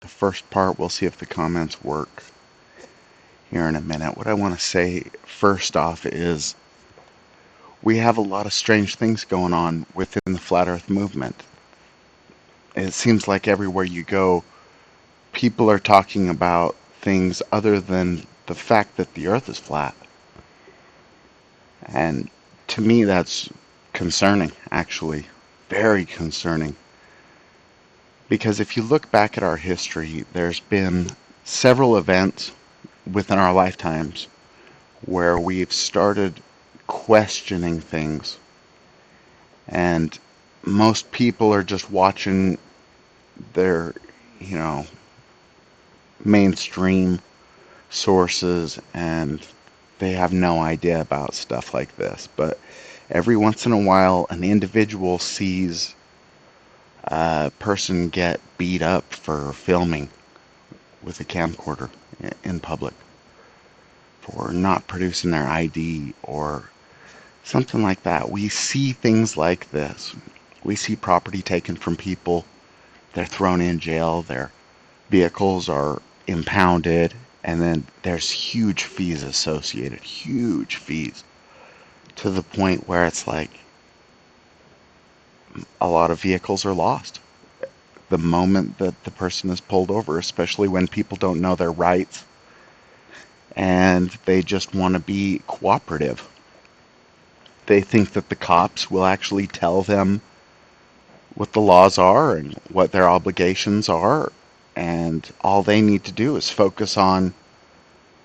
the first part. We'll see if the comments work here in a minute. What I want to say first off is we have a lot of strange things going on within the flat earth movement. It seems like everywhere you go, people are talking about things other than the fact that the earth is flat. And to me, that's concerning, actually. Very concerning. Because if you look back at our history, there's been several events within our lifetimes where we've started questioning things. And most people are just watching their, you know, mainstream sources and they have no idea about stuff like this. But every once in a while, an individual sees a person get beat up for filming with a camcorder in public, for not producing their ID or something like that. We see things like this. We see property taken from people. They're thrown in jail. Their vehicles are impounded. And then there's huge fees associated. Huge fees. To the point where it's like a lot of vehicles are lost the moment that the person is pulled over, especially when people don't know their rights and they just want to be cooperative. They think that the cops will actually tell them what the laws are and what their obligations are, and all they need to do is focus on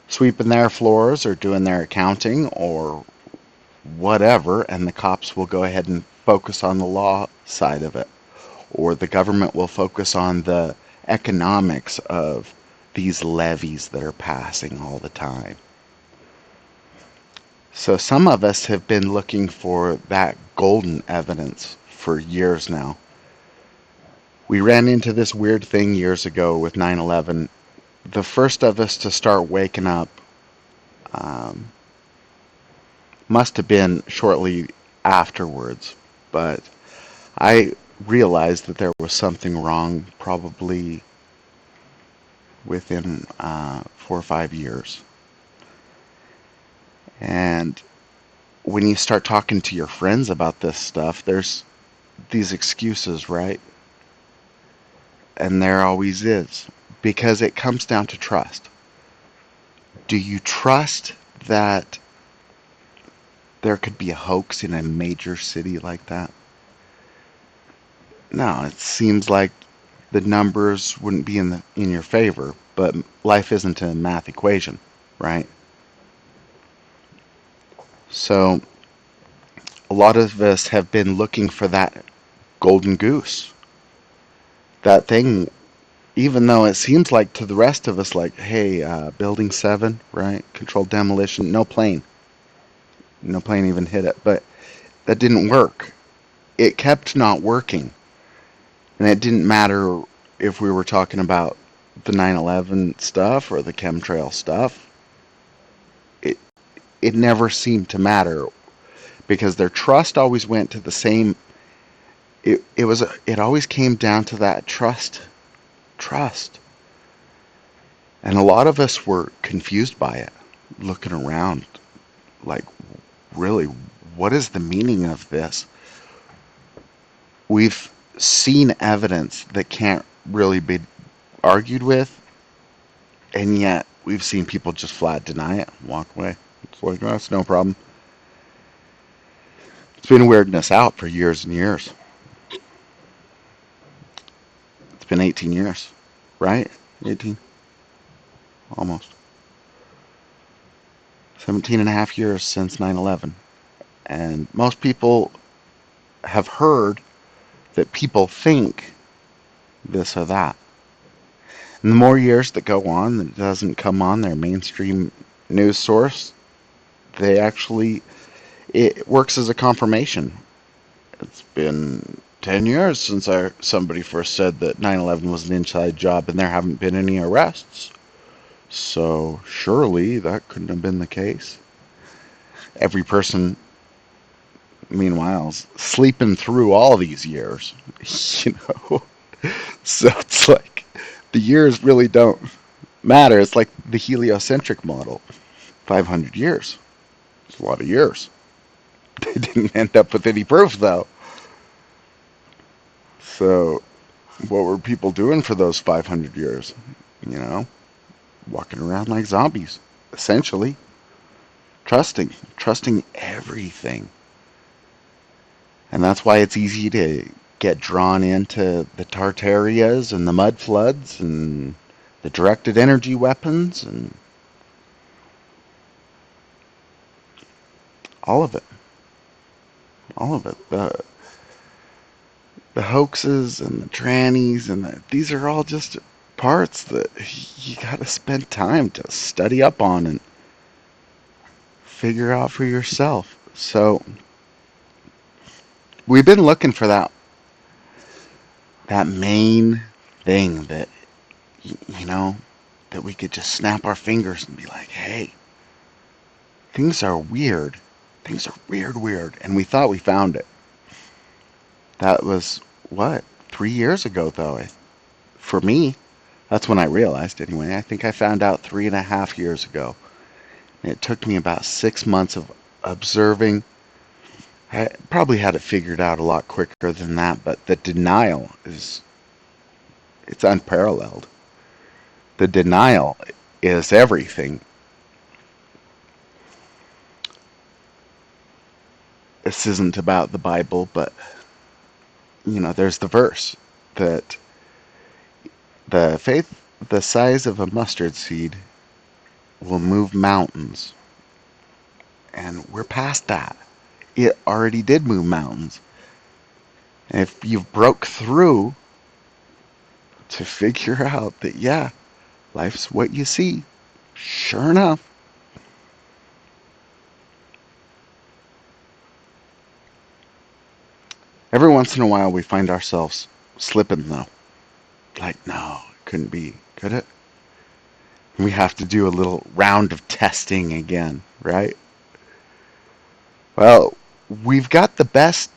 sweeping their floors or doing their accounting or whatever, and the cops will go ahead and focus on the law side of it. Or the government will focus on the economics of these levies that are passing all the time. So some of us have been looking for that golden evidence for years now. We ran into this weird thing years ago with 9/11. The first of us to start waking up um, must have been shortly afterwards, but I realized that there was something wrong probably within 4 or 5 years. And when you start talking to your friends about this stuff, there's these excuses, right? And there always is, because it comes down to trust. Do you trust that there could be a hoax in a major city like that? No, it seems like the numbers wouldn't be in your favor, but life isn't a math equation, right? So a lot of us have been looking for that golden goose, that thing, even though it seems like to the rest of us, like, hey, building 7, right? Controlled demolition, no plane even hit it, but that didn't work. It kept not working, and it didn't matter if we were talking about the 9/11 stuff or the chemtrail stuff. It it never seemed to matter because their trust always went to the same. It always came down to that trust, and a lot of us were confused by it, looking around like, really, what is the meaning of this? We've seen evidence that can't really be argued with, and yet we've seen people just flat deny it, walk away. It's like, oh, that's no problem. It's been weirding us out for years and years. It's been 18 years, right? 18, almost. 17 and a half years since 9/11. And most people have heard that people think this or that. And the more years that go on that it doesn't come on their mainstream news source, they actually, it works as a confirmation. It's been 10 years since somebody first said that 9/11 was an inside job and there haven't been any arrests. So surely that couldn't have been the case. Every person, meanwhile, is sleeping through all these years, you know? So it's like The years really don't matter. It's like the heliocentric model. 500 years. It's a lot of years. They didn't end up with any proof, though. So, what were people doing for those 500 years? You know, walking around like zombies, essentially. Trusting everything. And that's why it's easy to get drawn into the Tartarias and the mud floods and the directed energy weapons and all of it. All of it. The hoaxes and the trannies and these are all just parts that you got to spend time to study up on and figure out for yourself. So we've been looking for that main thing that you know that we could just snap our fingers and be like, hey, things are weird. Things are weird. And we thought we found it. That was, what, 3 years ago, though. For me, that's when I realized, anyway. I think I found out 3.5 years ago. And it took me about 6 months of observing. I probably had it figured out a lot quicker than that, but the denial it's unparalleled. The denial is everything. This isn't about the Bible, but there's the verse that the faith the size of a mustard seed will move mountains. And we're past that. It already did move mountains. And if you've broke through to figure out that, yeah, life's what you see, sure enough, every once in a while we find ourselves slipping though. Like, no, it couldn't be, could it? We have to do a little round of testing again, right? Well, we've got the best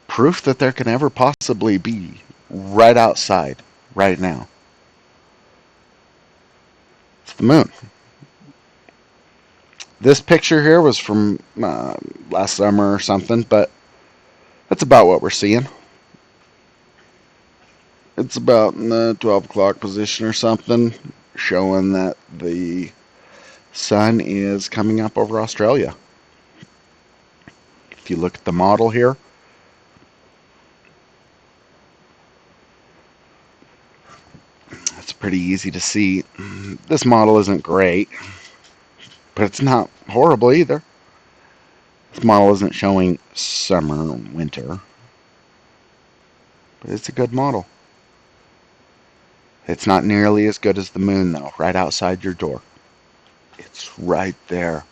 proof that there can ever possibly be right outside, right now. It's the moon. This picture here was from last summer or something, but that's about what we're seeing. It's about in the 12 o'clock position or something, showing that the sun is coming up over Australia. If you look at the model here, it's pretty easy to see. This model isn't great, but it's not horrible either. This model isn't showing summer or winter, but it's a good model. It's not nearly as good as the moon, though, right outside your door. It's right there.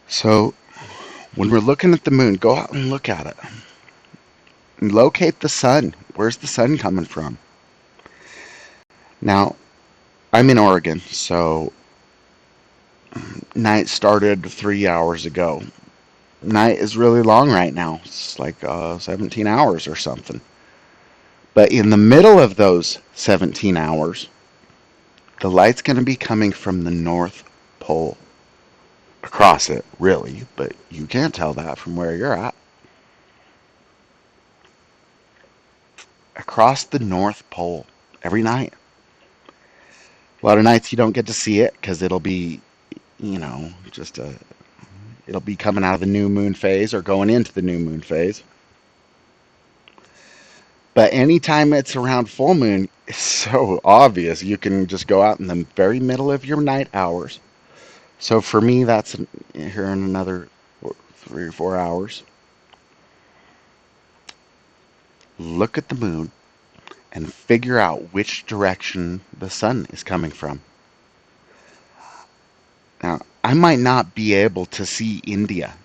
So, when we're looking at the moon, go out and look at it. And locate the sun. Where's the sun coming from? Now, I'm in Oregon, so night started 3 hours ago. Night is really long right now. It's like 17 hours or something. But in the middle of those 17 hours, the light's going to be coming from the North Pole. Across it, really, but you can't tell that from where you're at. Across the North Pole every night. A lot of nights you don't get to see it because it'll be, just it'll be coming out of the new moon phase or going into the new moon phase. But anytime it's around full moon, it's so obvious. You can just go out in the very middle of your night hours. So for me, that's here in another 3 or 4 hours. Look at the moon and figure out which direction the sun is coming from. Now, I might not be able to see India.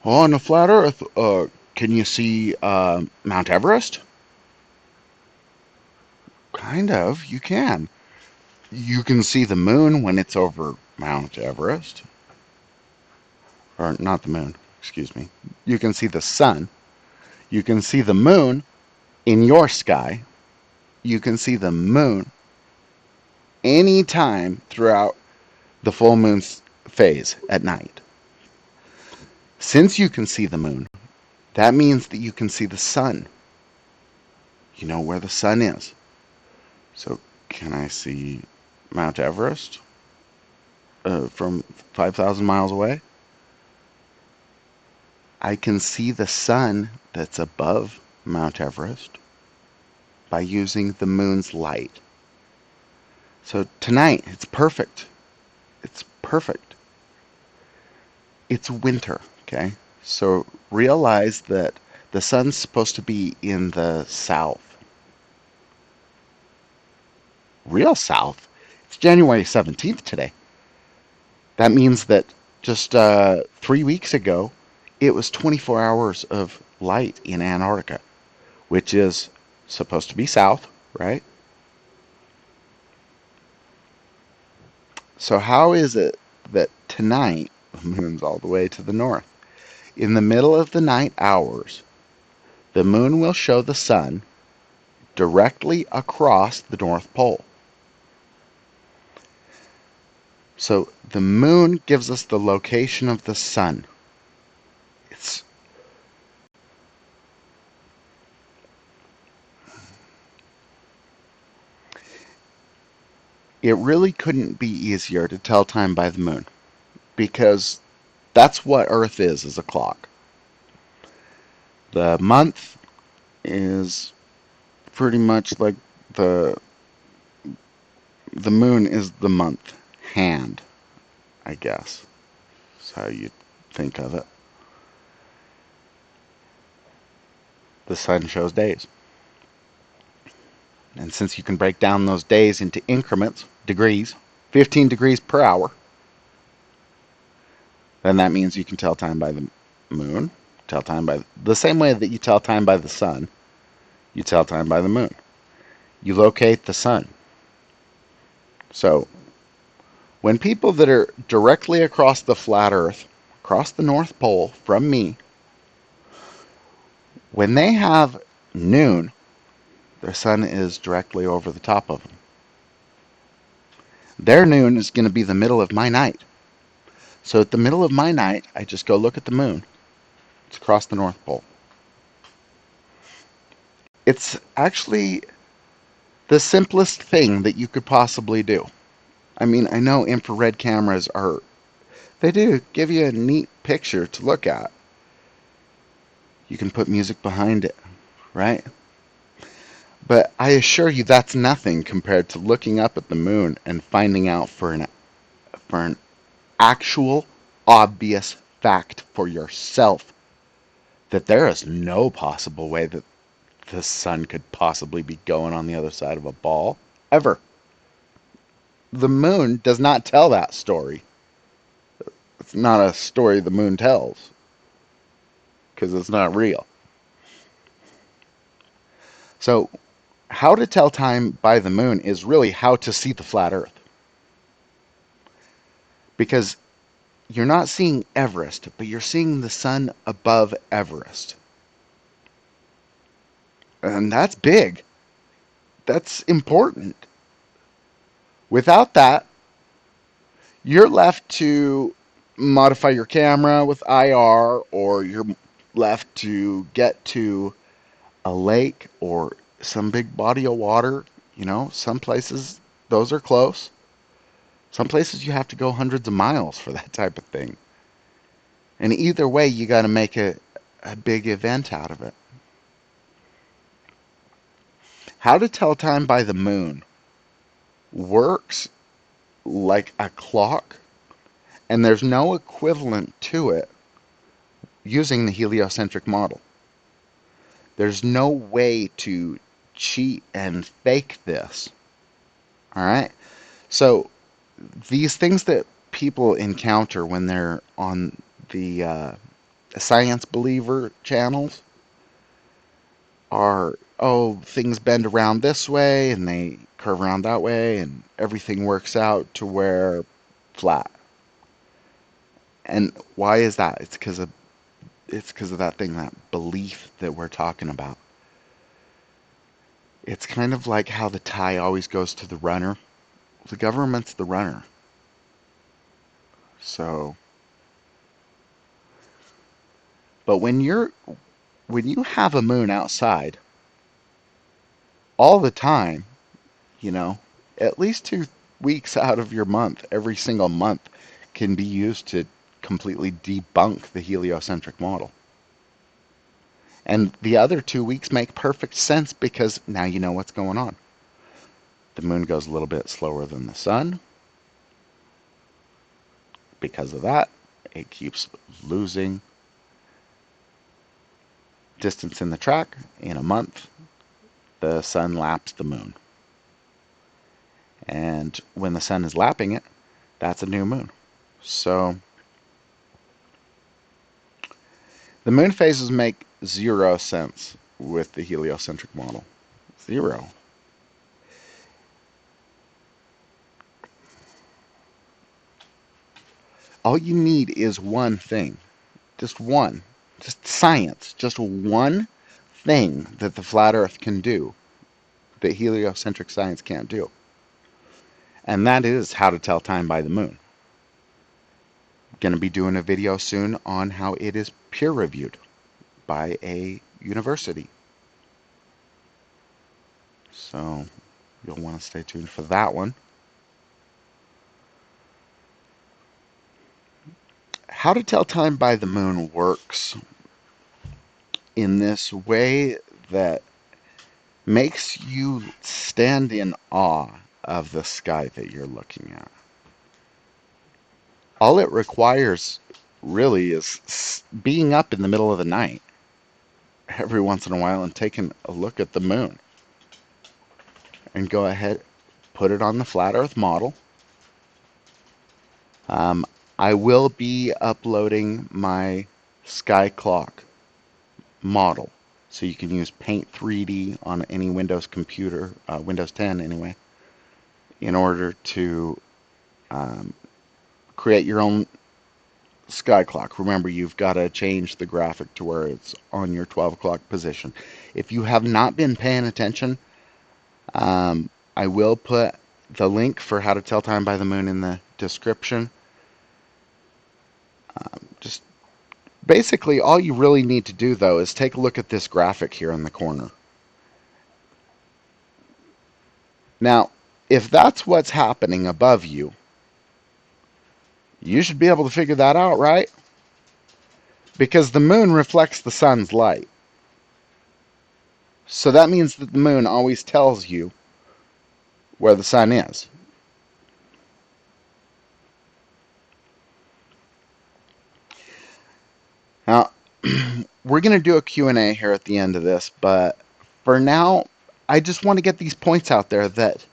Oh, on a flat Earth, can you see Mount Everest? Kind of, you can. You can see the moon when it's over Mount Everest. Or not the moon, excuse me. You can see the sun. You can see the moon in your sky. you can see the moon anytime throughout the full moon's phase at night. Since you can see the moon, that means that you can see the sun. You know where the sun is. So, can I see Mount Everest from 5,000 miles away? I can see the sun that's above Mount Everest by using the moon's light. So tonight, it's perfect. It's perfect. It's winter, okay? So realize that the sun's supposed to be in the south. Real south? It's January 17th today. That means that just 3 weeks ago, it was 24 hours of light in Antarctica, which is supposed to be south, right? So how is it that tonight the moon's all the way to the north? In the middle of the night hours, the moon will show the sun directly across the North Pole. So the moon gives us the location of the sun. It's it really couldn't be easier to tell time by the moon because that's what Earth is a clock. The month is pretty much like the the moon is the month hand, I guess. That's how you think of it. The sun shows days. And since you can break down those days into increments, degrees, 15 degrees per hour, then that means you can tell time by the moon, tell time by the same way that you tell time by the sun, you tell time by the moon. You locate the sun. So, when people that are directly across the flat earth, across the North Pole from me, when they have noon, their sun is directly over the top of them. Their noon is going to be the middle of my night. So at the middle of my night, I just go look at the moon. It's across the North Pole. It's actually the simplest thing that you could possibly do. I mean, I know infrared cameras they do give you a neat picture to look at. You can put music behind it, right? But I assure you that's nothing compared to looking up at the moon and finding out for an actual obvious fact for yourself that there is no possible way that the sun could possibly be going on the other side of a ball ever. The moon does not tell that story. It's not a story the moon tells because it's not real. So, how to tell time by the moon is really how to see the flat earth. Because you're not seeing Everest, but you're seeing the sun above Everest. And that's big. That's important. Without that, you're left to modify your camera with IR, or you're left to get to a lake or some big body of water. You know, some places those are close. Some places you have to go hundreds of miles for that type of thing. And either way, you got to make a big event out of it. How to tell time by the moon works like a clock, and there's no equivalent to it using the heliocentric model. There's no way to cheat and fake this. All right? So, these things that people encounter when they're on the science believer channels are, oh, things bend around this way and they curve around that way and everything works out to where flat. And why is that? It's because of that thing, that belief that we're talking about. It's kind of like how the tie always goes to the runner. The government's the runner. So, but when you have a moon outside all the time, you know, at least 2 weeks out of your month, every single month can be used to completely debunk the heliocentric model. And the other 2 weeks make perfect sense because now you know what's going on. The moon goes a little bit slower than the sun. Because of that, it keeps losing distance in the track. In a month, the sun laps the moon. And when the sun is lapping it, that's a new moon. So the moon phases make zero sense with the heliocentric model. Zero. All you need is one thing. Just one. Just science. Just one thing that the flat earth can do that heliocentric science can't do. And that is how to tell time by the moon. Going to be doing a video soon on how it is peer reviewed by a university. So you'll want to stay tuned for that one. How to tell time by the moon works in this way that makes you stand in awe of the sky that you're looking at. All it requires really is being up in the middle of the night every once in a while and taking a look at the moon. And go ahead, put it on the flat earth model. Um, I will be uploading my sky clock model. So you can use Paint 3D on any Windows computer, Windows 10 anyway, in order to um, create your own sky clock. Remember, you've got to change the graphic to where it's on your 12 o'clock position. If you have not been paying attention, I will put the link for how to tell time by the moon in the description. Just basically all you really need to do though is take a look at this graphic here in the corner. Now, if that's what's happening above you, you should be able to figure that out, right? Because the moon reflects the sun's light. So that means that the moon always tells you where the sun is. Now, we're going to do a Q&A here at the end of this, but for now, I just want to get these points out there that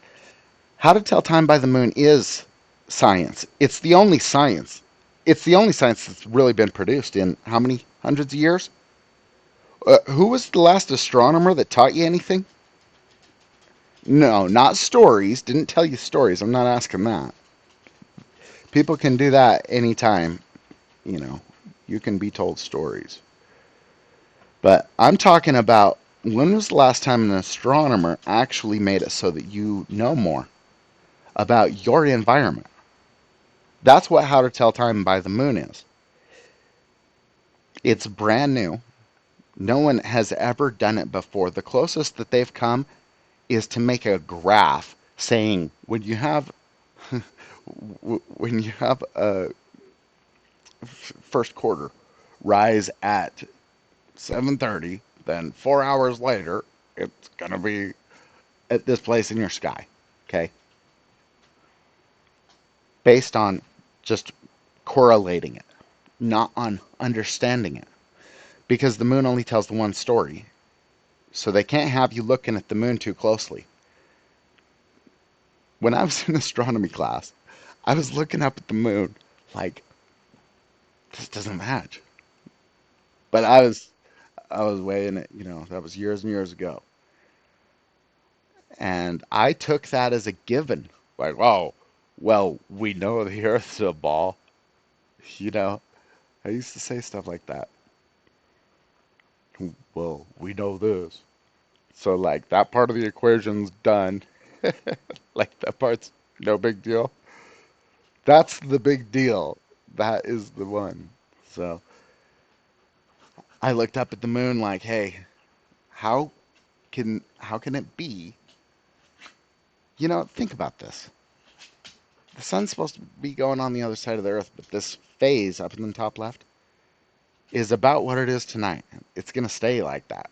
how to tell time by the moon is science. It's the only science. It's the only science that's really been produced in how many hundreds of years? Who was the last astronomer that taught you anything? No, not stories. Didn't tell you stories. I'm not asking that. People can do that anytime, you know. You can be told stories. But I'm talking about when was the last time an astronomer actually made it so that you know more about your environment? That's what How to Tell Time by the Moon is. It's brand new. No one has ever done it before. The closest that they've come is to make a graph saying when you have a first quarter rise at 7:30, then 4 hours later it's going to be at this place in your sky. Okay? Based on just correlating it, not on understanding it. Because the moon only tells the one story. So they can't have you looking at the moon too closely. When I was in astronomy class, I was looking up at the moon like, this doesn't match. But I was weighing it, that was years and years ago. And I took that as a given. Like, oh, well, we know the Earth's a ball. You know, I used to say stuff like that. Well, we know this. So like that part of the equation's done. Like that part's no big deal. That's the big deal. That is the one. So I looked up at the moon like, hey, how how can it be? Think about this. The sun's supposed to be going on the other side of the earth, but this phase up in the top left is about what it is tonight. It's going to stay like that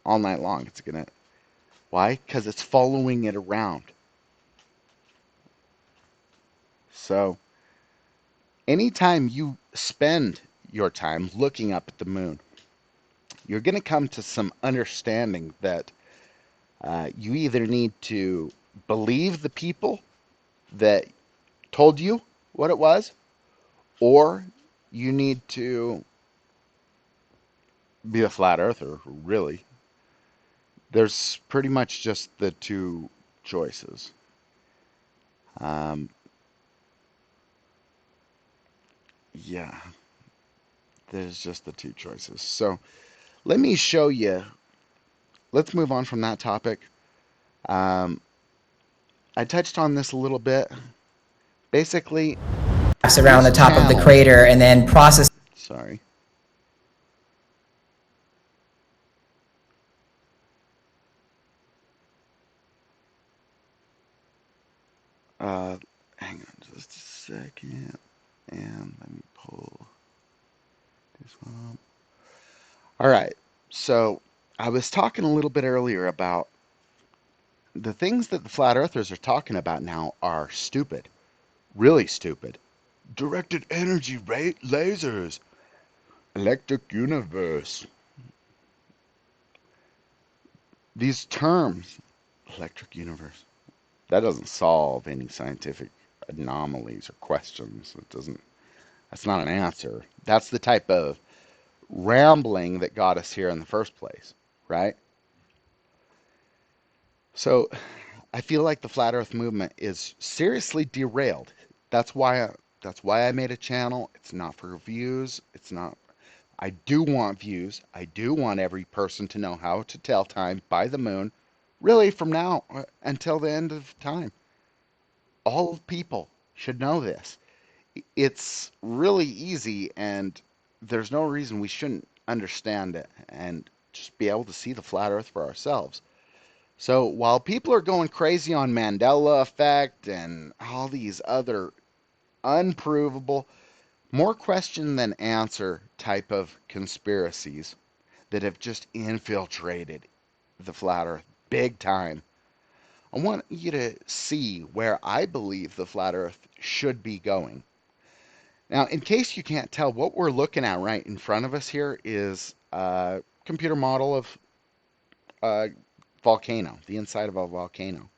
all night long. Why? Because it's following it around. So anytime you spend your time looking up at the moon, you're going to come to some understanding that you either need to believe the people that told you what it was, or you need to be a flat earther, really. There's pretty much just the two choices. Um, yeah, there's just the two choices. So let me show you. Let's move on from that topic. Um, I touched on this a little bit. Basically, around this the top of the channel. crater and then process. Sorry. Uh, Hang on just a second, and let me pull this one up. All right. So I was talking a little bit earlier about the things that the flat earthers are talking about now are stupid, really stupid. Directed energy rate lasers, electric universe. These terms, electric universe, that doesn't solve any scientific anomalies or questions. It doesn't. That's not an answer. That's the type of rambling that got us here in the first place, right? So I feel like the flat Earth movement is seriously derailed. That's why I made a channel. It's not for views. It's not. I do want views. I do want every person to know how to tell time by the moon. Really, from now until the end of time, all people should know this. It's really easy, and there's no reason we shouldn't understand it and just be able to see the flat Earth for ourselves. So while people are going crazy on Mandela effect and all these other unprovable, more question than answer type of conspiracies that have just infiltrated the flat earth big time, I want you to see where I believe the flat earth should be going. Now, in case you can't tell, what we're looking at right in front of us here is a computer model of a volcano, the inside of a volcano.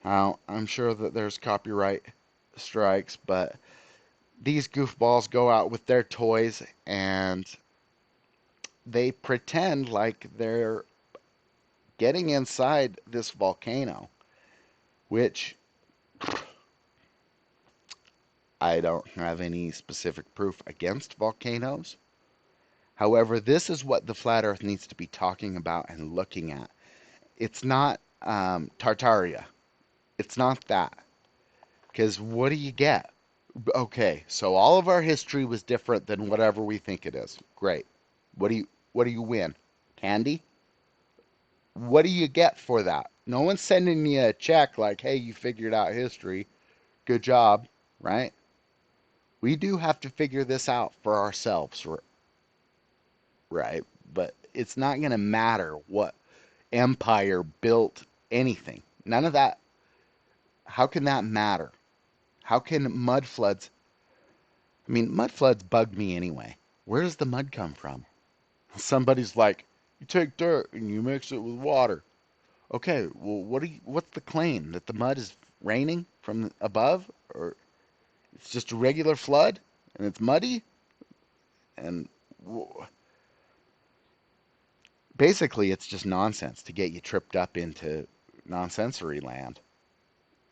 Now, I'm sure that there's copyright strikes, but these goofballs go out with their toys and they pretend like they're getting inside this volcano, which I don't have any specific proof against volcanoes. However, this is what the flat earth needs to be talking about and looking at. It's not Tartaria. It's not that. Because what do you get? Okay, so all of our history was different than whatever we think it is. Great. What do you win? Candy? What do you get for that? No one's sending you a check like, "Hey, you figured out history. Good job." Right? We do have to figure this out for ourselves, right? But it's not going to matter what empire built anything. None of that. How can that matter? How can mud floods? I mean, mud floods bug me anyway. Where does the mud come from? Somebody's like, you take dirt and you mix it with water. Okay, well, what's the claim? That the mud is raining from above? Or it's just a regular flood and it's muddy? And basically, it's just nonsense to get you tripped up into nonsensory land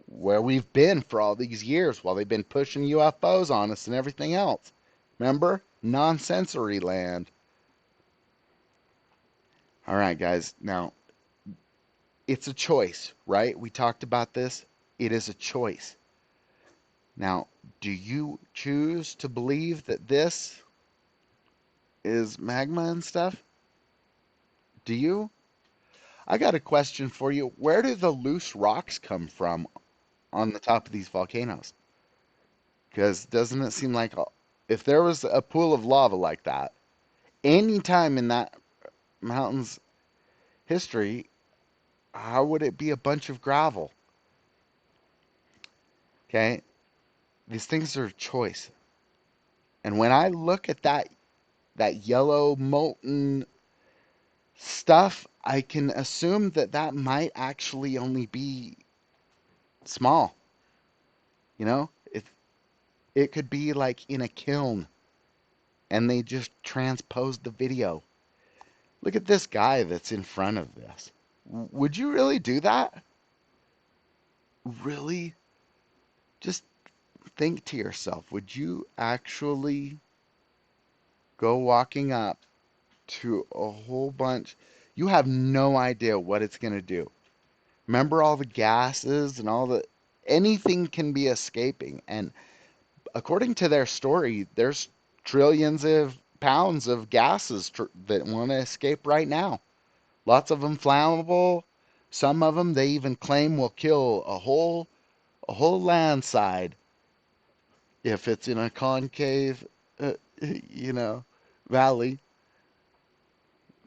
where we've been for all these years while they've been pushing UFOs on us and everything else. Remember? Nonsensory land. All right, guys. Now, it's a choice, right? We talked about this. It is a choice. Now, do you choose to believe that this is magma and stuff? Do you? I got a question for you. Where do the loose rocks come from on the top of these volcanoes? Because doesn't it seem like if there was a pool of lava like that, any time in that mountain's history, how would it be a bunch of gravel? Okay, these things are choice. And when I look at that yellow molten stuff, I can assume that that might actually only be small. You know, it could be like in a kiln, and they just transposed the video. Look at this guy that's in front of this. Would you really do that? Really? Just think to yourself, would you actually go walking up to a whole bunch? You have no idea what it's going to do. Remember all the gases and all the anything can be escaping. And according to their story, there's trillions of pounds of gases that want to escape right now. Lots of them flammable. Some of them they even claim will kill a whole landslide if it's in a concave, uh, you know, valley.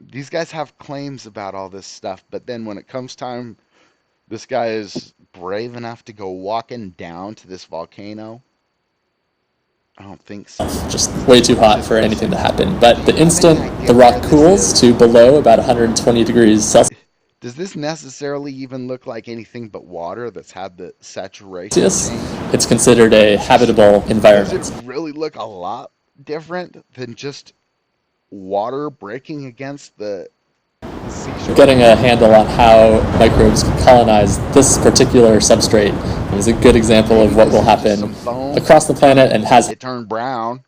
These guys have claims about all this stuff, but then when it comes time, this guy is brave enough to go walking down to this volcano. I don't think so. Just way too It's hot just for anything to precipitous. happen. Do But the you have any instant idea the where rock this cools is? to below about 120 degrees Does this necessarily even look like anything but water that's had the saturation Celsius, change? it's considered a habitable Does it environment. really look a lot different than just water breaking against the seashore? Getting a handle on how microbes can colonize this particular substrate is a good example Maybe of what this will is just happen some foam. across the planet and has. It turned brown.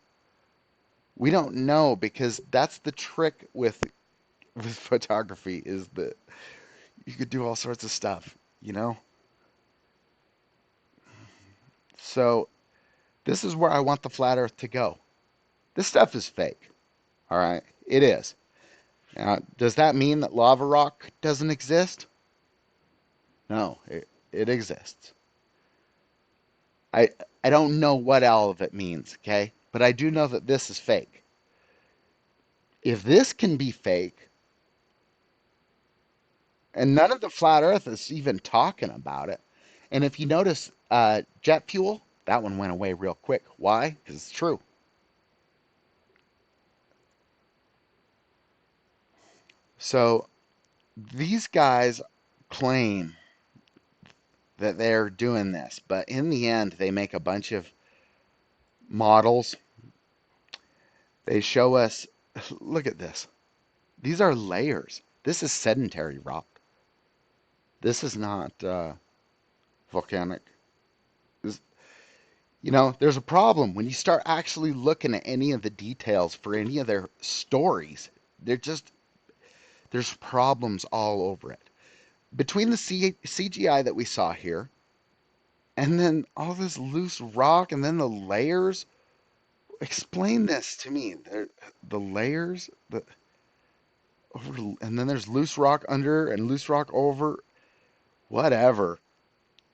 We don't know because that's the trick with photography is that you could do all sorts of stuff, you know? So this is where I want the flat earth to go. This stuff is fake. All right. It is. Now, does that mean that lava rock doesn't exist? No, it exists. I I don't know what all of it means, okay? But I do know that this is fake. If this can be fake, and none of the flat earth is even talking about it. And if you notice, jet fuel, that one went away real quick. Why? Because it's true. So these guys claim that they're doing this, but in the end, they make a bunch of models. They show us, look at this. These are layers. This is sedentary rock. This is not volcanic. This, there's a problem when you start actually looking at any of the details for any of their stories. There's problems all over it. Between the CGI that we saw here, and then all this loose rock, and then the layers. Explain this to me. The layers, and then there's loose rock under and loose rock over. Whatever.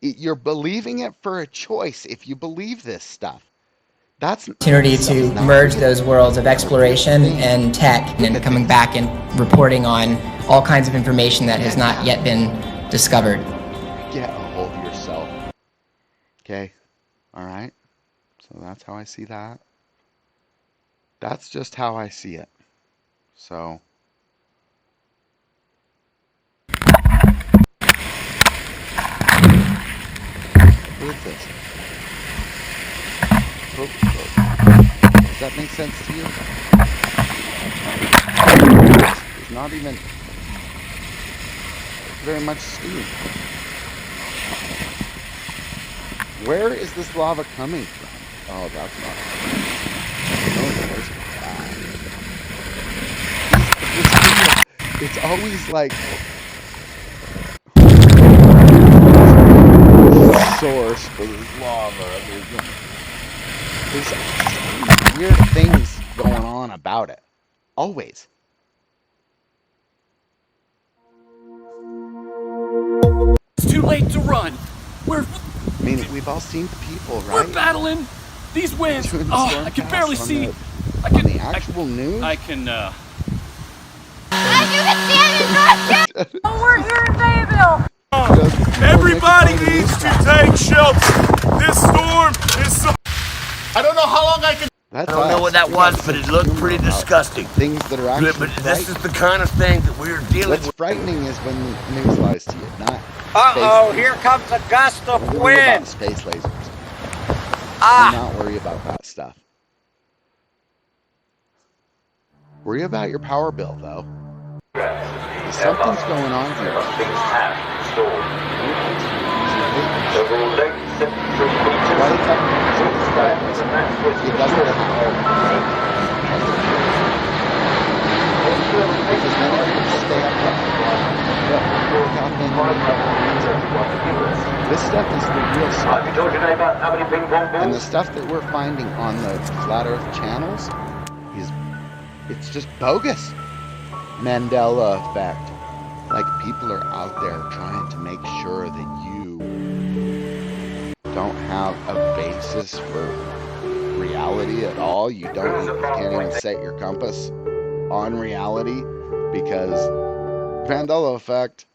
You're believing it for a choice if you believe this stuff. This Opportunity stuff's to not merge real. those worlds of It's not a real exploration thing. and tech Look and at coming this. back and reporting on all kinds of information that has not Yeah. yet been discovered. Get a hold of yourself. Okay. All right. So that's how I see that. That's just how I see it. So look at this. Does that make sense to you? There's not even very much steam. Where is this lava coming from? Oh, that's not. No, there's. This video. It's always like source for this lava. There's weird things going on about it. Always. It's too late to run. I mean, we've all seen the people, right? We're battling these winds. Doing the Oh, storm I can pass barely on see. the, I can. on the actual news. I can. Oh, we're here in Bayville. Just people Everybody making fun of the needs news to press. take shelter. This storm is so. I don't know how long I can. That's I don't know us. what that We got was, a but sense it of looked humor pretty about disgusting. things that are actually But this is frightening. the kind of thing that we're dealing What's with. frightening is when the news lies to you, not Uh-oh, space here lasers. comes a gust of Don't worry about wind. space lasers. Do Ah, not worry about that stuff. Worry about your power bill, though. Something's going on here. When it comes to using vapors, why the government is it doesn't happen. Because then it can stay up there. This stuff is the real stuff. And the stuff that we're finding on the flat earth channels is it's just bogus. Mandela effect. Like people are out there trying to make sure that you don't have a basis for reality at all. You can't even set your compass on reality because Mandela effect.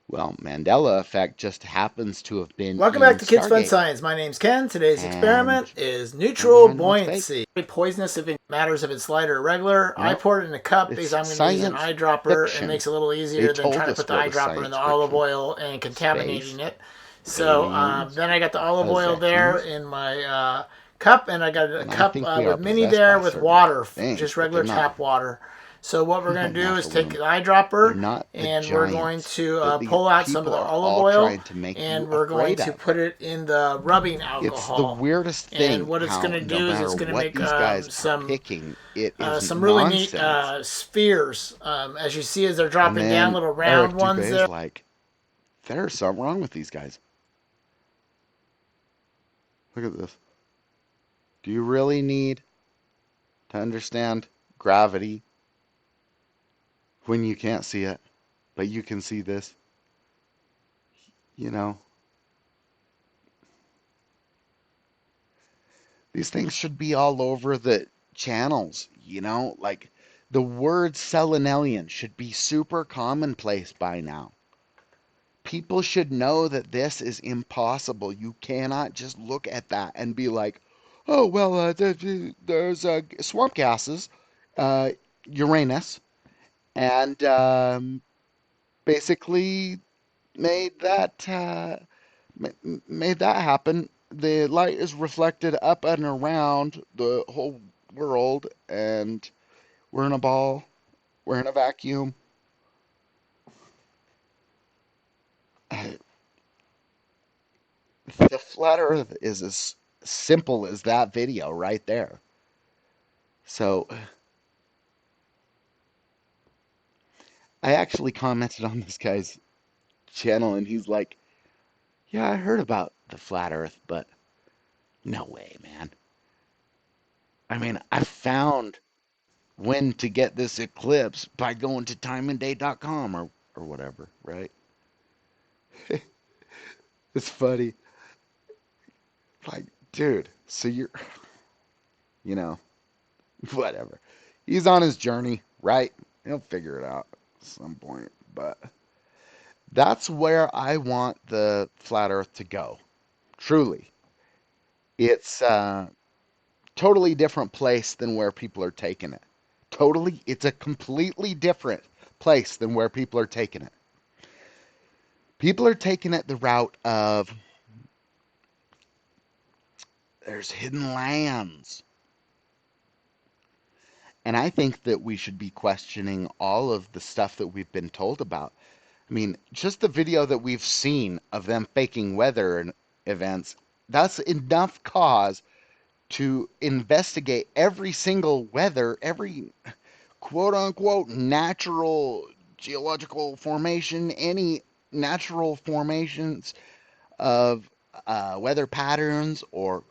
Well, Mandela effect just happens to have been. Welcome in back to Kids Fun Stargate. Science. My name's Ken. Today's And experiment is neutral everyone wants buoyancy. Very poisonous if it matters if it's light or regular. I pour it in a cup because I'm going to use an eyedropper. It makes it a little easier than trying to put the eyedropper in the olive oil and contaminating it. So then I got the olive oil there in my cup, and I got a cup with mini there with water, just regular tap water. So what we're going to do is take an eyedropper, and we're going to pull out some of the olive oil, and we're going to put it in the rubbing alcohol. It's the weirdest thing. And what it's going to do is it's going to make some really neat spheres. As you see, as they're dropping down, little round ones there. Like, there's something wrong with these guys. Look at this. Do you really need to understand gravity when you can't see it, but you can see this? You know, these things should be all over the channels, like the word selenelian should be super commonplace by now. People should know that this is impossible. You cannot just look at that and be like, oh, well, there's swamp gases, Uranus, and basically made that made that happen. The light is reflected up and around the whole world, and we're in a ball. We're in a vacuum. The flat Earth is as simple as that video right there. So I actually commented on this guy's channel, and he's like, "Yeah, I heard about the flat Earth, but no way, man. I mean, I found when to get this eclipse by going to timeandday.com or whatever, right?" It's funny. Like, dude, so you know, whatever. He's on his journey, right? He'll figure it out at some point. But that's where I want the flat Earth to go. Truly. It's a totally different place than where people are taking it. Totally, it's a completely different place than where people are taking it. People are taking it the route of there's hidden lands. And I think that we should be questioning all of the stuff that we've been told about. I mean, just the video that we've seen of them faking weather events, that's enough cause to investigate every single weather, every quote unquote natural geological formation, any natural formations of weather patterns or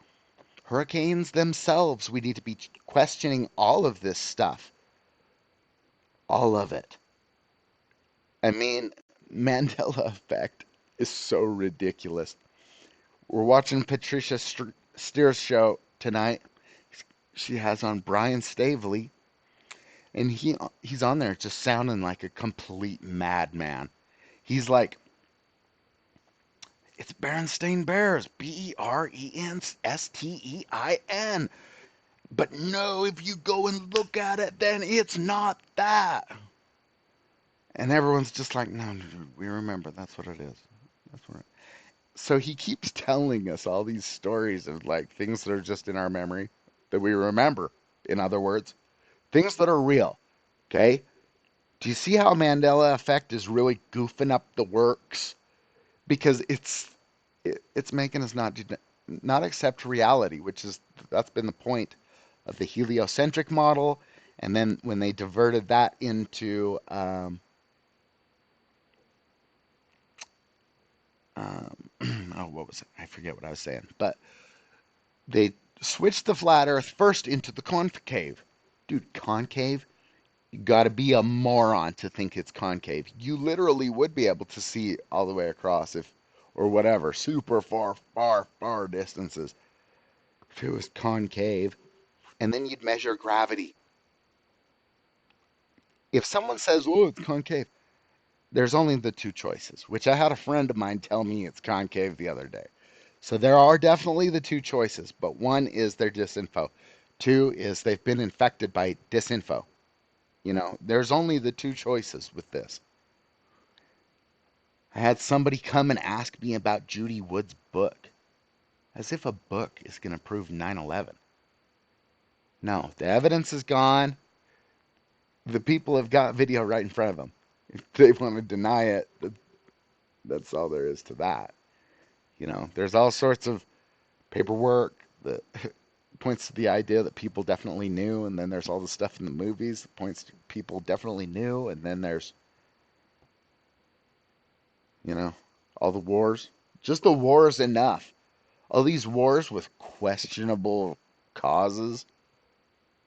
hurricanes themselves. We need to be questioning all of this stuff, all of it. I mean, Mandela effect is so ridiculous. We're watching Patricia Steer's show tonight. She has on Brian Staveley, and he's on there just sounding like a complete madman. He's like, it's Berenstain Bears, Berenstein. But no, if you go and look at it, then it's not that. And everyone's just like, no, we remember. That's what it is. That's what. So he keeps telling us all these stories of like things that are just in our memory that we remember. In other words, things that are real. Okay. Do you see how Mandela effect is really goofing up the works? Because it's making us not accept reality, which is that's been the point of the heliocentric model, and then when they diverted that into oh, what was it? I forget what I was saying, but they switched the flat Earth first into the concave. Dude, concave? You got to be a moron to think it's concave. You literally would be able to see all the way across if, or whatever, super far, far, far distances if it was concave. And then you'd measure gravity. If someone says, oh, it's concave, there's only the two choices, which I had a friend of mine tell me it's concave the other day. So there are definitely the two choices, but one is their disinfo. Two is they've been infected by disinfo. You know, there's only the two choices with this. I had somebody come and ask me about Judy Wood's book, as if a book is going to prove 9/11. No, the evidence is gone. The people have got video right in front of them. If they want to deny it, that's all there is to that. You know, there's all sorts of paperwork that points to the idea that people definitely knew, and then there's all the stuff in the movies that points to people definitely knew, and then there's, you know, all the wars. Just the wars enough. All these wars with questionable causes.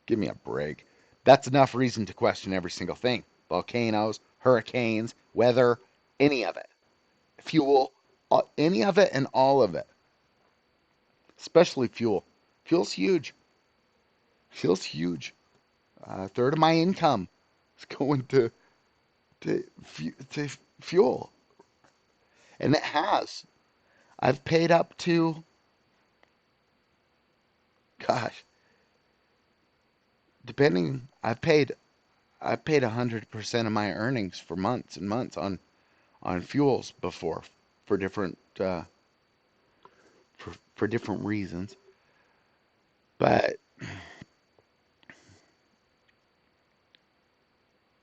Give me a break. That's enough reason to question every single thing. Volcanoes, hurricanes, weather, any of it. Fuel, any of it and all of it. Especially fuel. Fuel's huge. Fuel's huge. A third of my income is going to fuel, and it has. I've paid up to, gosh, depending. I've paid 100% of my earnings for months and months on fuels before, for different for different reasons. But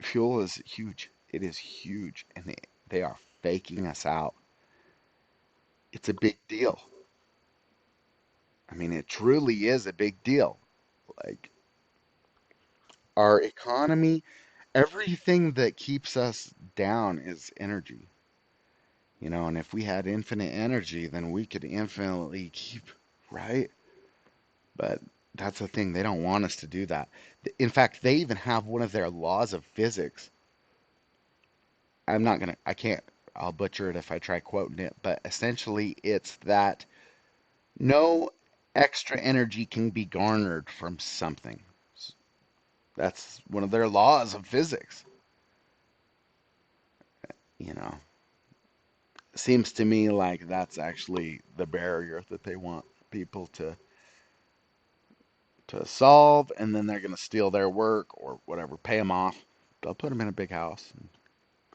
fuel is huge. It is huge, and they are faking us out. It's a big deal. I mean, it truly is a big deal. Like our economy, everything that keeps us down is energy. You know, and if we had infinite energy, then we could infinitely keep, right? But that's the thing. They don't want us to do that. In fact, they even have one of their laws of physics. I can't, I'll butcher it if I try quoting it, but essentially it's that no extra energy can be garnered from something. That's one of their laws of physics. You know, seems to me like that's actually the barrier that they want people to solve, and then they're going to steal their work or whatever, pay them off. They'll put them in a big house and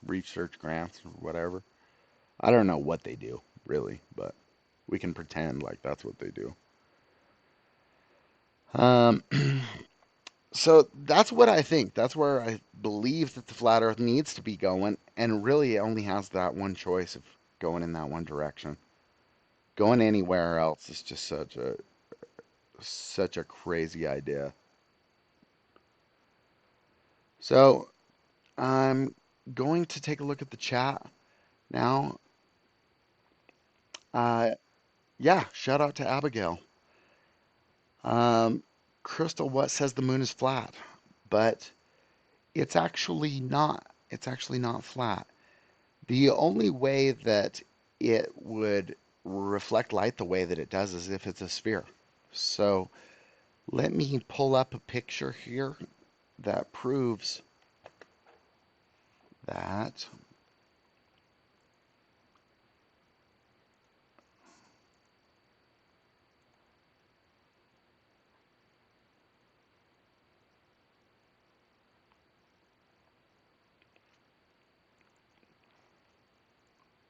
research grants or whatever. I don't know what they do really, but we can pretend like that's what they do. Um, so that's what I think. That's where I believe that the flat Earth needs to be going, and really it only has that one choice of going in that one direction. Going anywhere else is just such a crazy idea. So I'm going to take a look at the chat now. Uh, yeah, shout out to Abigail. Um, Crystal, what says the moon is flat? But it's actually not. It's actually not flat. The only way that it would reflect light the way that it does is if it's a sphere. So let me pull up a picture here that proves that.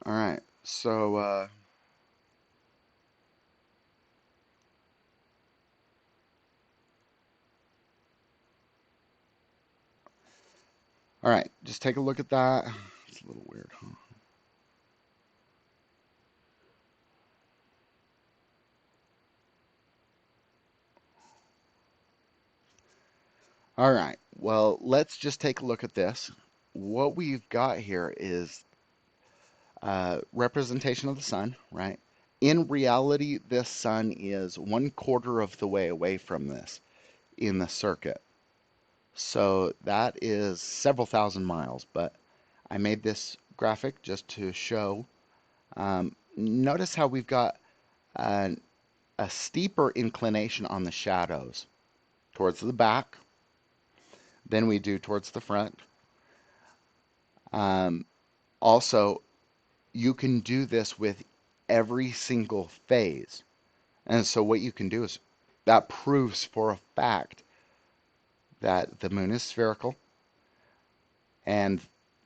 All right, so all right, just take a look at that. It's a little weird, huh? All right, well, let's just take a look at this. What we've got here is representation of the sun, right? In reality, this sun is 1/4 of the way away from this in the circuit. So that is several thousand miles, but I made this graphic just to show. Notice how we've got a steeper inclination on the shadows towards the back than we do towards the front. Also, you can do this with every single phase. And so what you can do is that proves for a fact that the moon is spherical. And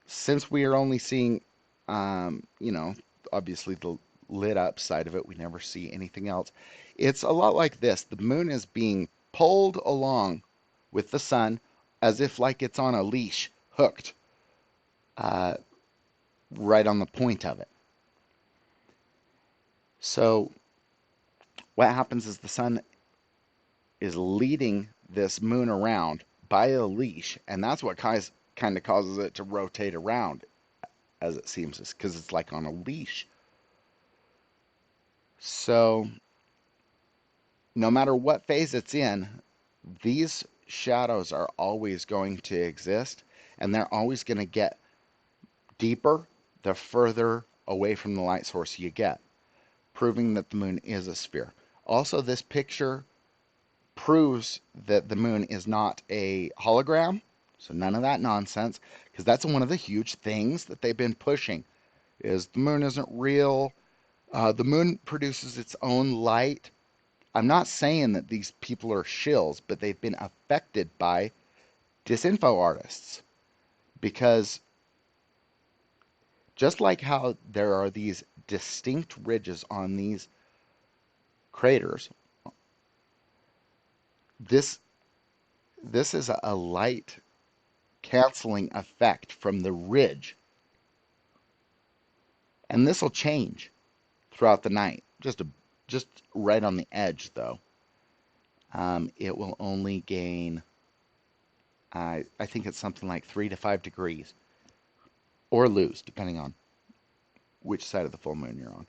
since we are only seeing, you know, obviously the lit up side of it, we never see anything else. It's a lot like this. The moon is being pulled along with the sun as if like it's on a leash, hooked uh, right on the point of it. So what happens is the sun is leading this moon around by a leash, and that's what kind of causes it to rotate around, as it seems, because it's like on a leash. So no matter what phase it's in, these shadows are always going to exist, and they're always going to get deeper the further away from the light source you get, proving that the moon is a sphere. Also, this picture proves that the moon is not a hologram, so none of that nonsense, because that's one of the huge things that they've been pushing, is the moon isn't real. The moon produces its own light. I'm not saying that these people are shills, but they've been affected by disinfo artists, because just like how there are these distinct ridges on these craters, this is a light canceling effect from the ridge. And this will change throughout the night. Just right on the edge, though. It will only gain, I think it's something like 3 to 5 degrees, or lose, depending on which side of the full moon you're on.